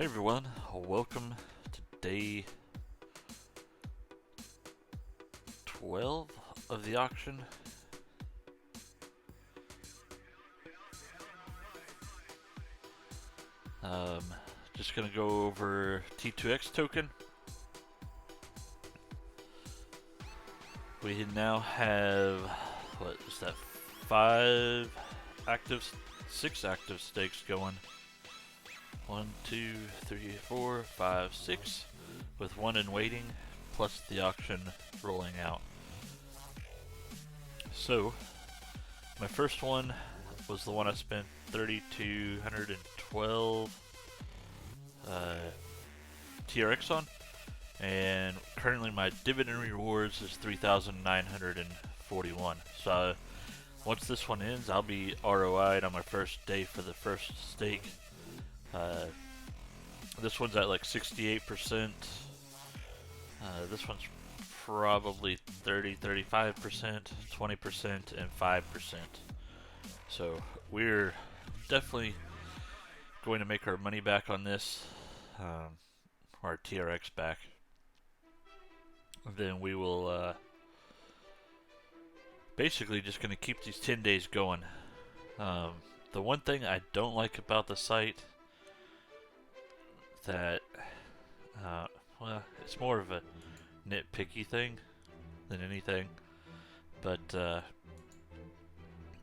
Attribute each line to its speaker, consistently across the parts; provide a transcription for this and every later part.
Speaker 1: Hey everyone, welcome to day 12 of the auction. Just gonna go over T2XToken. We now have, what is that, 6 active stakes going. 1, 2, 3, 4, 5, 6, with 1 in waiting, plus the auction rolling out. So, my first one was the one I spent 3,212 TRX on, and currently my dividend rewards is 3,941. So, once this one ends, I'll be ROI'd on my first day for the first stake. This one's at like 68%. This one's probably 35%, 20%, and 5%. So we're definitely going to make our money back on this, our TRX back. And then we will basically just going to keep these 10 days going. The one thing I don't like about the site that, well, it's more of a nitpicky thing than anything, but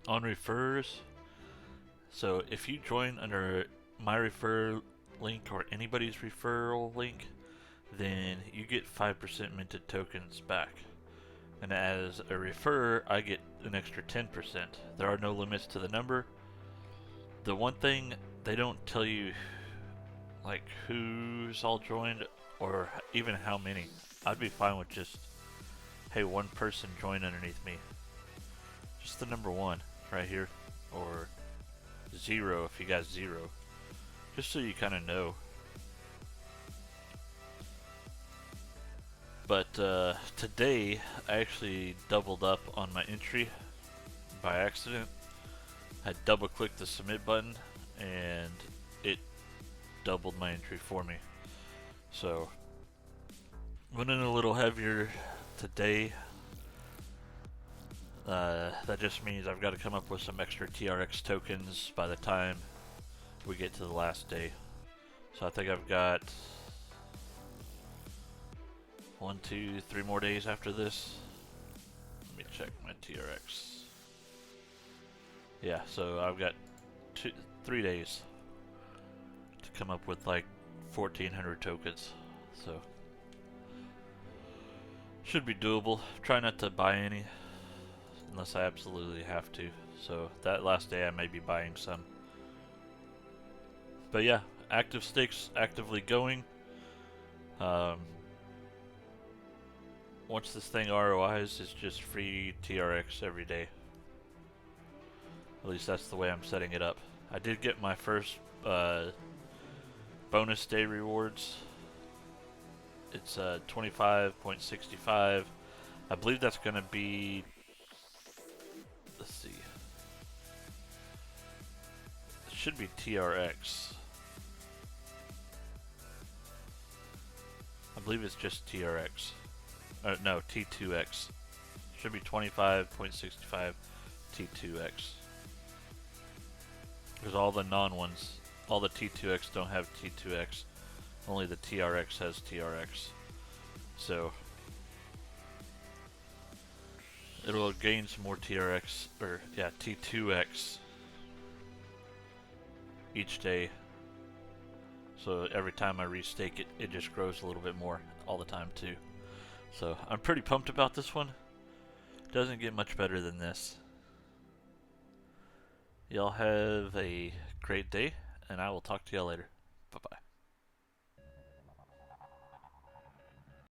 Speaker 1: on refers, so if you join under my refer link or anybody's referral link, then you get 5% minted tokens back, and as a referrer I get an extra 10%. There are no limits to the number. The one thing they don't tell you, like who's all joined or even how many. I'd be fine with just, hey, one person join underneath me. Just the number 1 right here, or 0 if you got 0. Just so you kind of know. But today I actually doubled up on my entry by accident. I double clicked the submit button and it doubled my entry for me. So went in a little heavier today. That just means I've got to come up with some extra TRX tokens by the time we get to the last day. So I think I've got 1, 2, 3 more days after this. Let me check my TRX. Yeah, so I've got 3 days to come up with like 1,400 tokens. So should be doable. Try not to buy any unless I absolutely have to. So that last day I may be buying some. But yeah, active stakes actively going. Once this thing ROIs, it's just free TRX every day. At least that's the way I'm setting it up. I did get my first bonus day rewards. It's 25.65. I believe that's going to be, let's see, it should be TRX. I believe it's just TRX. No, T2X. Should be 25.65 T2X. Because all the non-ones, all the T2X don't have T2X. Only the TRX has TRX. So it'll gain some more TRX, or yeah, T2X each day. So every time I restake it, it just grows a little bit more all the time too. So I'm pretty pumped about this one. Doesn't get much better than this. Y'all have a great day, and I will talk to y'all later.